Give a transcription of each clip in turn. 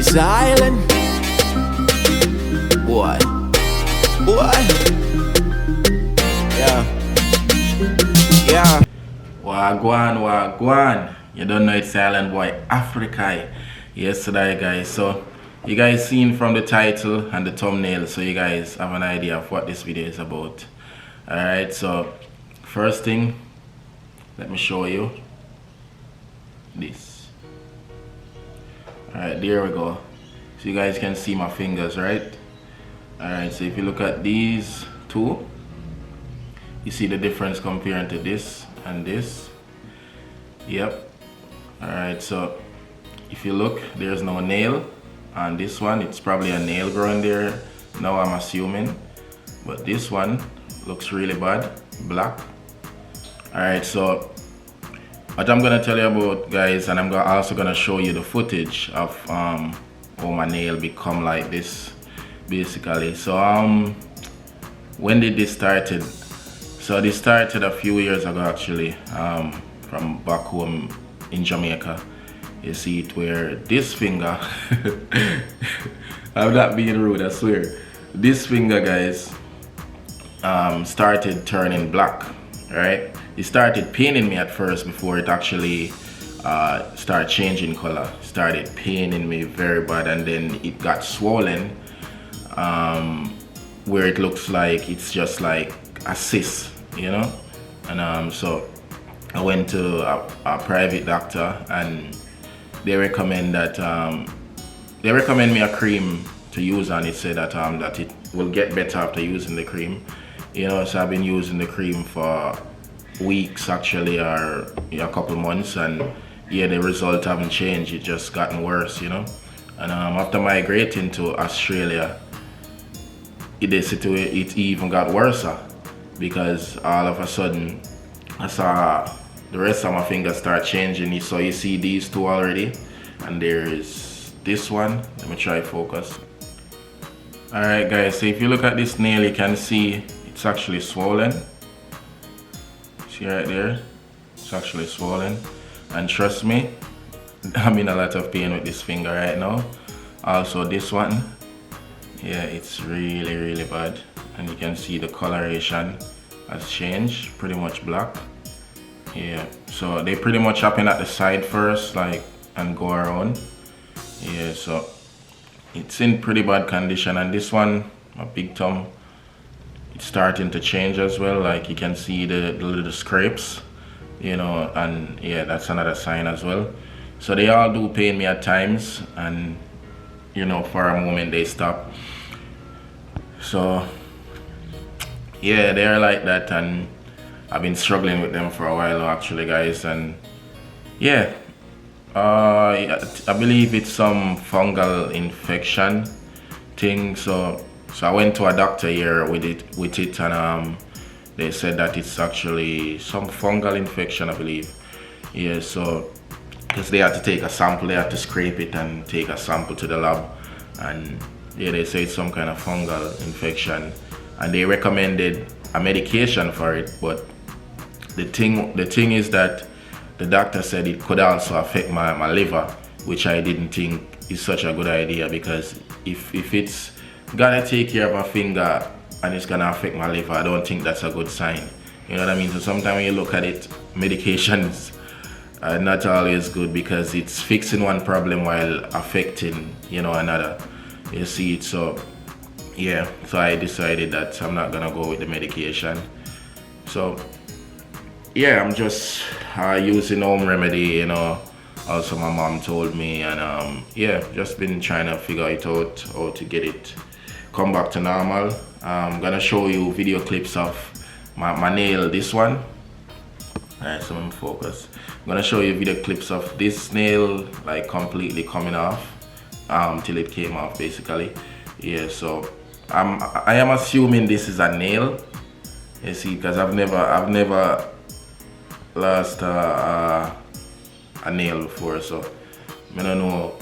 It's an island. Boy. Yeah. Yeah. Wagwan. You don't know it's Island Boy Africa. Yesterday, guys. So you guys seen from the title and the thumbnail, so you guys have an idea of what this video is about. Alright, so first thing, let me show you this. Alright, there we go. So you guys can see my fingers, right? Alright, so if you look at these two, you see the difference comparing to this and this. Yep. Alright, so if you look, there's no nail on this one. It's probably a nail growing there now, I'm assuming, but this one looks really bad, black. Alright, so what I'm gonna tell you about, guys, and I'm also gonna show you the footage of how my nail become like this basically. So when did this started? So this started a few years ago actually, from back home in Jamaica. You see it where this finger I'm not being rude, I swear. This finger, guys, started turning black, right? It started paining me at first before it actually started changing color. Started paining me very bad, and then it got swollen, where it looks like it's just like a cyst, you know? And so I went to a private doctor, and they recommend that they recommend me a cream to use, and it said that that it will get better after using the cream, you know. So I've been using the cream for weeks actually, or a couple months, and yeah, the result haven't changed. It just gotten worse, you know. And after migrating to Australia, it even got worse, because all of a sudden I saw the rest of my fingers start changing. So you see these two already, and there's this one. Let me try focus. Alright, guys, so if you look at this nail, you can see it's actually swollen. See right there? It's actually swollen. And trust me, I'm in a lot of pain with this finger right now. Also this one, yeah, it's really bad. And you can see the coloration has changed, pretty much black. Yeah, so they pretty much happen at the side first, like, and go around. Yeah, so it's in pretty bad condition. And this one, my big thumb, it's starting to change as well. Like you can see the little scrapes, you know, and yeah, that's another sign as well. So they all do pain me at times, and you know, for a moment they stop. So yeah, they're like that, and I've been struggling with them for a while actually, guys. And yeah, I believe it's some fungal infection thing. So I went to a doctor here with it, and they said that it's actually some fungal infection, I believe. Yeah, so because they had to take a sample, they had to scrape it and take a sample to the lab, and yeah, they say it's some kind of fungal infection, and they recommended a medication for it. But the thing is that the doctor said it could also affect my liver, which I didn't think is such a good idea, because if it's gonna take care of my finger and it's gonna affect my liver, I don't think that's a good sign. You know what I mean? So sometimes when you look at it, medications are not always good, because it's fixing one problem while affecting, you know, another. You see it? So yeah, so I decided that I'm not gonna go with the medication. So yeah, I'm just using home remedy, you know. Also my mom told me, and yeah, just been trying to figure it out, how to get it come back to normal. I'm gonna show you video clips of my nail, this one. Alright, so let me focus. I'm gonna show you video clips of this nail, like completely coming off, till it came off basically. Yeah, so I am assuming this is a nail, you see, because I've never lost a nail before, so I don't know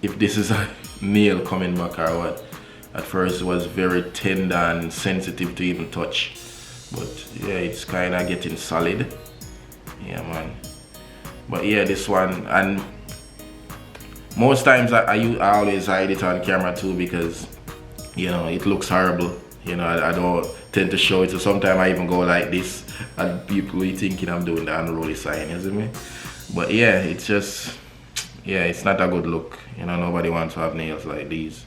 if this is a nail coming back or what. At first it was very tender and sensitive to even touch, but yeah, it's kind of getting solid. Yeah, man. But yeah, this one, and most times I always hide it on camera too because, you know, it looks horrible. You know, I don't tend to show it. So sometimes I even go like this and people will be thinking I'm doing the unruly sign, you see me? But yeah, it's just, yeah, it's not a good look. You know, nobody wants to have nails like these,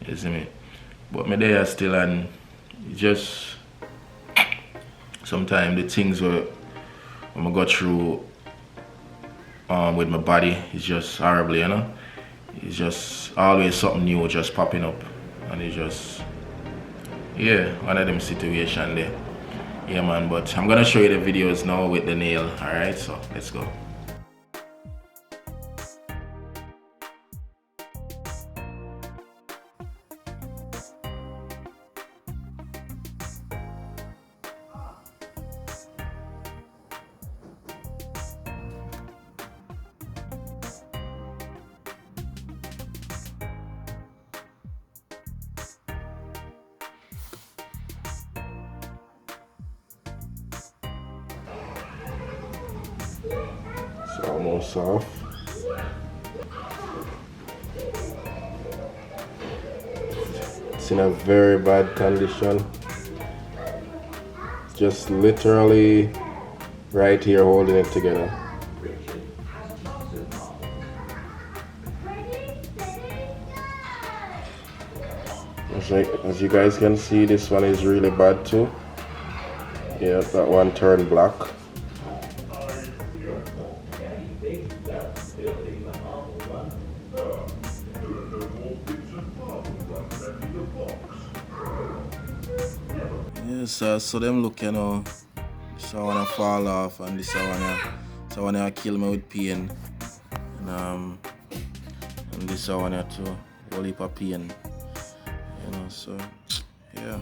you see me? But me there still, and it's just, sometimes the things where I'm gonna go through with my body is just horrible, you know? It's just always something new just popping up, and it's just, yeah, one of them situations there. Yeah, man, but I'm gonna show you the videos now with the nail, alright? So let's go. It's almost off. It's in a very bad condition. Just literally right here holding it together. As you guys can see, this one is really bad too. Yeah, that one turned black. Yes, so them look, you know, this I wanna fall off, and this I wanna kill me with pain, and this I wanna to whole heap of pain, you know. So yeah.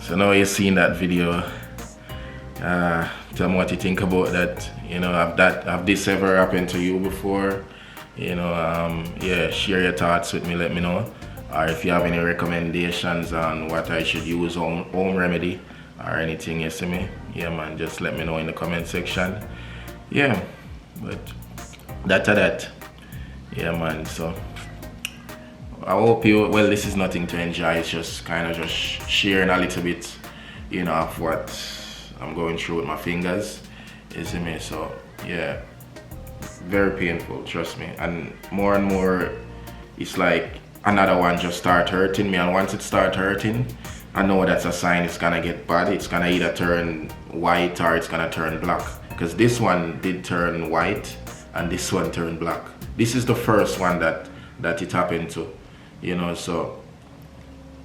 So now you've seen that video. Tell me what you think about that. You know, have this ever happened to you before? You know, yeah, share your thoughts with me. Let me know. Or if you have any recommendations on what I should use, home remedy or anything, you see me? Yeah, man, just let me know in the comment section. Yeah, but that. Yeah, man, so I hope you, well, this is nothing to enjoy. It's just kind of just sharing a little bit, you know, of what I'm going through with my fingers, you see me? So yeah, very painful, trust me. And more, it's like another one just start hurting me, and once it start hurting, I know that's a sign it's gonna get bad. It's gonna either turn white or it's gonna turn black, because this one did turn white and this one turned black. This is the first one that it happened to, you know. So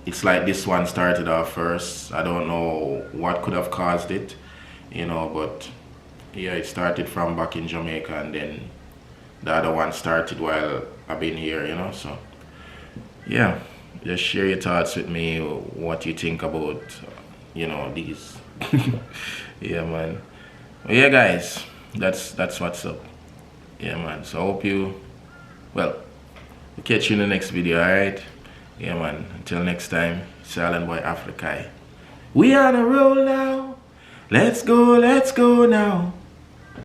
it's like this one started off first. I don't know what could have caused it, you know, but yeah, it started from back in Jamaica, and then the other one started while I've been here, you know. So yeah, just share your thoughts with me, what you think about, you know, these. Yeah, man. Well, yeah, guys, that's what's up. Yeah, man. So I hope you, well, we'll catch you in the next video, alright? Yeah, man. Until next time, Silent Boy Africa. We on a roll now. Let's go now.